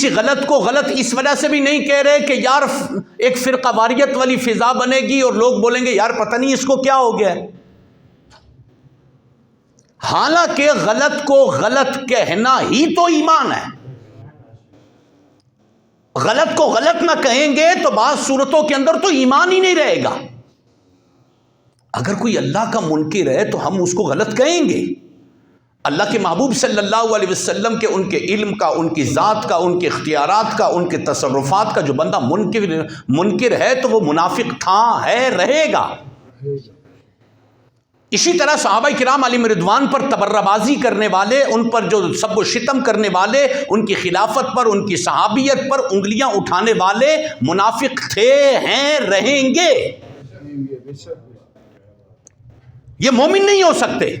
کسی غلط کو غلط اس وجہ سے بھی نہیں کہہ رہے کہ یار ایک فرقہ واریت والی فضا بنے گی اور لوگ بولیں گے یار پتہ نہیں اس کو کیا ہو گیا ہے. حالانکہ غلط کو غلط کہنا ہی تو ایمان ہے. غلط کو غلط نہ کہیں گے تو بعض صورتوں کے اندر تو ایمان ہی نہیں رہے گا. اگر کوئی اللہ کا منکر ہے تو ہم اس کو غلط کہیں گے. اللہ کے محبوب صلی اللہ علیہ وسلم کے ان کے علم کا، ان کی ذات کا، ان کے اختیارات کا، ان کے تصرفات کا جو بندہ منکر ہے تو وہ منافق تھا، ہے، رہے گا. اسی طرح صحابہ کرام علیہم رضوان پر تبرہ بازی کرنے والے، ان پر جو سب و شتم کرنے والے، ان کی خلافت پر، ان کی صحابیت پر انگلیاں اٹھانے والے منافق تھے، ہیں، رہیں گے. یہ مومن نہیں ہو سکتے.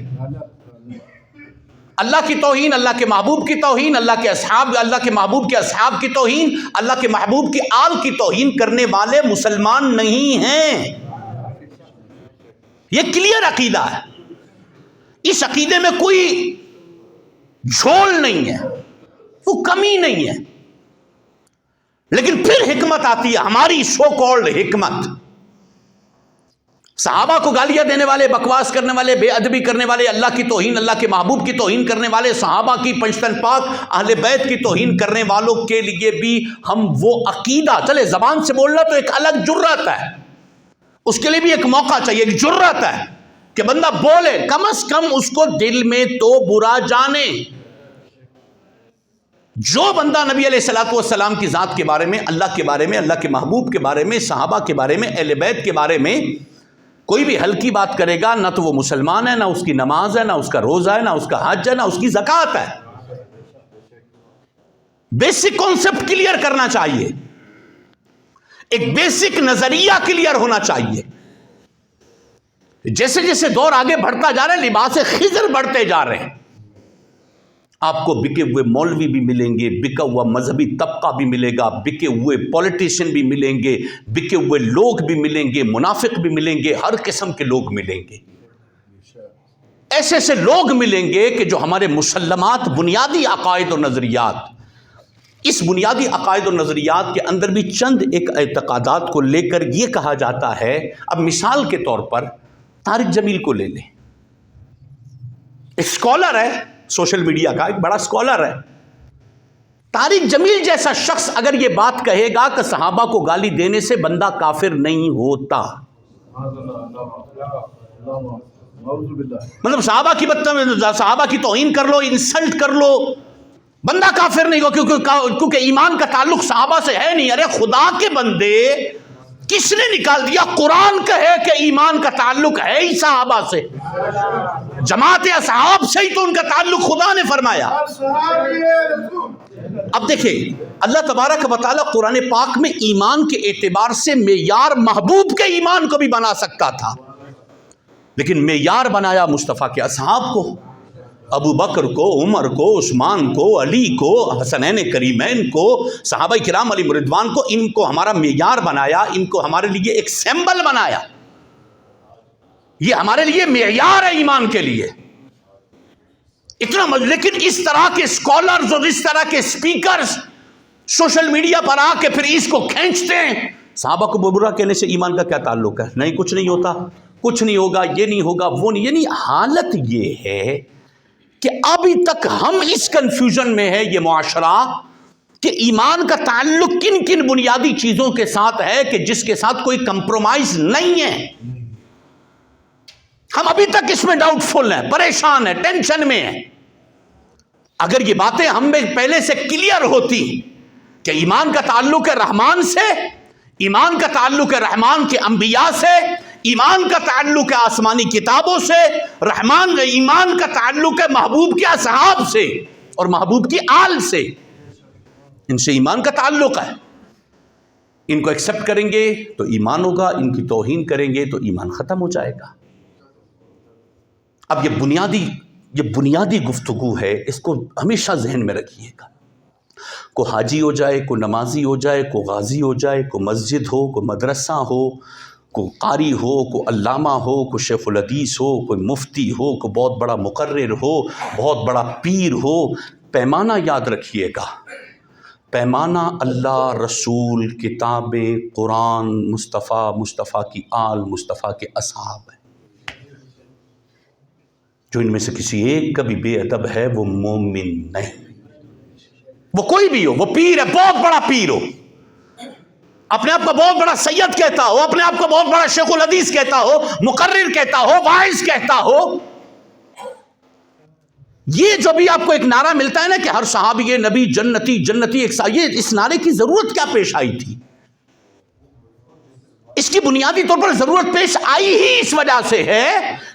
اللہ کی توہین، اللہ کے محبوب کی توہین، اللہ کے محبوب کے اصحاب کی توہین، اللہ کے محبوب کی آل کی توہین کرنے والے مسلمان نہیں ہیں. یہ کلیئر عقیدہ ہے. اس عقیدے میں کوئی جھول نہیں ہے، وہ کمی نہیں ہے. لیکن پھر حکمت آتی ہے، ہماری سو کالڈ حکمت. صحابہ کو گالیاں دینے والے، بکواس کرنے والے، بے ادبی کرنے والے، اللہ کی توہین، اللہ کے محبوب کی توہین کرنے والے، صحابہ کی، پنجتن پاک، اہل بیت کی توہین کرنے والوں کے لیے بھی ہم وہ عقیدہ، چلے زبان سے بولنا تو ایک الگ جرات ہے، اس کے لیے بھی ایک موقع چاہیے، ایک جرات ہے کہ بندہ بولے، کم از کم اس کو دل میں تو برا جانے. جو بندہ نبی علیہ الصلوۃ والسلام کی ذات کے بارے میں، اللہ کے بارے میں، اللہ کے محبوب کے بارے میں، صحابہ کے بارے میں، اہل بیت کے بارے میں کوئی بھی ہلکی بات کرے گا، نہ تو وہ مسلمان ہے، نہ اس کی نماز ہے، نہ اس کا روزہ ہے، نہ اس کا حج ہے، نہ اس کی زکوٰۃ ہے. بیسک کانسیپٹ کلیئر کرنا چاہیے، ایک بیسک نظریہ کلیئر ہونا چاہیے. جیسے جیسے دور آگے بڑھتا جا رہا ہے، لباس خضر بڑھتے جا رہے ہیں. آپ کو بکے ہوئے مولوی بھی ملیں گے، بکا ہوا مذہبی طبقہ بھی ملے گا، بکے ہوئے پولیٹیشین بھی ملیں گے، بکے ہوئے لوگ بھی ملیں گے، منافق بھی ملیں گے، ہر قسم کے لوگ ملیں گے. ایسے ایسے لوگ ملیں گے کہ جو ہمارے مسلمات، بنیادی عقائد و نظریات، اس بنیادی عقائد و نظریات کے اندر بھی چند ایک اعتقادات کو لے کر یہ کہا جاتا ہے. اب مثال کے طور پر طارق جمیل کو لے لیں. ایک اسکالر ہے، سوشل میڈیا کا ایک بڑا اسکالر ہے. طارق جمیل جیسا شخص اگر یہ بات کہے گا کہ صحابہ کو گالی دینے سے بندہ کافر نہیں ہوتا، مطلب صحابہ کی توہین کر لو، انسلٹ کر لو، بندہ کافر نہیں ہو، کیونکہ ایمان کا تعلق صحابہ سے ہے نہیں. ارے خدا کے بندے، کس نے نکال دیا؟ قرآن کہے کہ ایمان کا تعلق ہے ہی صحابہ سے، جماعت اصحاب سے ہی تو ان کا تعلق خدا نے فرمایا. اب دیکھیں، اللہ تبارک و تعالیٰ قرآن پاک میں ایمان کے اعتبار سے معیار محبوب کے ایمان کو بھی بنا سکتا تھا، لیکن معیار بنایا مصطفیٰ کے اصحاب کو، ابو بکر کو، عمر کو، عثمان کو، علی کو، حسنین کریمین کو، صحابہ کرام علیہم رضوان کو. ان کو ہمارا معیار بنایا، ان کو ہمارے لیے ایک سمبل بنایا. یہ ہمارے لیے معیار ہے ایمان کے لیے اتنا. لیکن اس طرح کے اسکالرز اور اس طرح کے اسپیکرز سوشل میڈیا پر آ کے پھر اس کو کھینچتے ہیں. صحابہ کو برا کہنے سے ایمان کا کیا تعلق ہے؟ نہیں، کچھ نہیں ہوتا، کچھ نہیں ہوگا، یہ نہیں ہوگا، وہ نہیں. یعنی حالت یہ ہے کہ ابھی تک ہم اس کنفیوژن میں ہے، یہ معاشرہ، کہ ایمان کا تعلق کن کن بنیادی چیزوں کے ساتھ ہے کہ جس کے ساتھ کوئی کمپرومائز نہیں ہے. ہم ابھی تک اس میں ڈاؤٹ فل ہیں، پریشان ہیں، ٹینشن میں ہیں. اگر یہ باتیں ہم میں پہلے سے کلیئر ہوتی کہ ایمان کا تعلق ہے رحمان سے، ایمان کا تعلق ہے رحمان کے انبیاء سے، ایمان کا تعلق ہے آسمانی کتابوں سے، ایمان کا تعلق ہے محبوب کے اصحاب سے اور محبوب کی آل سے، ان سے ایمان کا تعلق ہے. ان کو ایکسپٹ کریں گے تو ایمان ہوگا، ان کی توہین کریں گے تو ایمان ختم ہو جائے گا. اب یہ بنیادی گفتگو ہے، اس کو ہمیشہ ذہن میں رکھیے گا. کوئی حاجی ہو جائے، کوئی نمازی ہو جائے، کوئی غازی ہو جائے، کوئی مسجد ہو، کوئی مدرسہ ہو، کوئی قاری ہو، کوئی علامہ ہو، کوئی شیخ الحدیث ہو، کوئی مفتی ہو، کوئی بہت بڑا مقرر ہو، بہت بڑا پیر ہو، پیمانہ یاد رکھیے گا. پیمانہ اللہ، رسول، کتابیں، قرآن، مصطفیٰ، مصطفیٰ کی آل، مصطفیٰ کے اصحاب ہیں۔ جو ان میں سے کسی ایک کا بھی بے ادب ہے وہ مومن نہیں، وہ کوئی بھی ہو، وہ پیر ہے، بہت بڑا پیر ہو، اپنے آپ کو بہت بڑا سید کہتا ہو، اپنے آپ کو بہت بڑا شیخ الحدیث کہتا ہو، مقرر کہتا ہو، واعظ کہتا ہو، یہ جو بھی آپ کو ایک نعرہ ملتا ہے نا کہ ہر صحابی نبی جنتی جنتی، یہ اس نعرے کی ضرورت کیا پیش آئی تھی؟ اس کی بنیادی طور پر ضرورت پیش آئی ہی اس وجہ سے ہے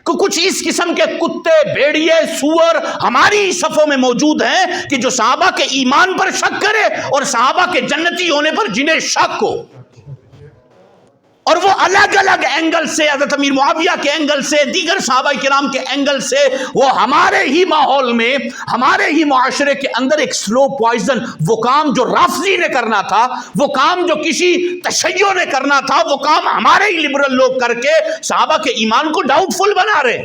کہ کچھ اس قسم کے کتے، بھیڑیے، سور ہماری صفوں میں موجود ہیں کہ جو صحابہ کے ایمان پر شک کرے اور صحابہ کے جنتی ہونے پر جنہیں شک ہو، اور وہ الگ الگ اینگل سے، حضرت امیر معاویہ کے اینگل سے، دیگر صحابہ کرام کے اینگل سے، وہ ہمارے ہی ماحول میں، ہمارے ہی معاشرے کے اندر ایک سلو پوائزن، وہ کام جو رافضی نے کرنا تھا، وہ کام جو کسی تشیع نے کرنا تھا، وہ کام ہمارے ہی لبرل لوگ کر کے صحابہ کے ایمان کو ڈاؤٹ فل بنا رہے۔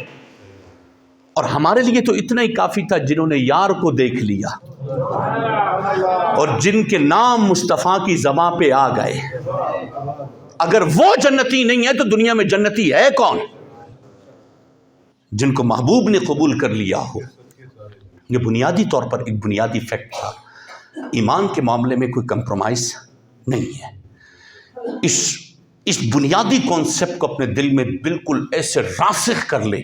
اور ہمارے لیے تو اتنا ہی کافی تھا جنہوں نے یار کو دیکھ لیا اور جن کے نام مصطفیٰ کی زباں پہ آ گئے، اگر وہ جنتی نہیں ہے تو دنیا میں جنتی ہے کون؟ جن کو محبوب نے قبول کر لیا ہو۔ یہ بنیادی طور پر ایک بنیادی فیکٹ تھا، ایمان کے معاملے میں کوئی کمپرومائز نہیں ہے۔ اس بنیادی کانسیپٹ کو اپنے دل میں بالکل ایسے راسخ کر لے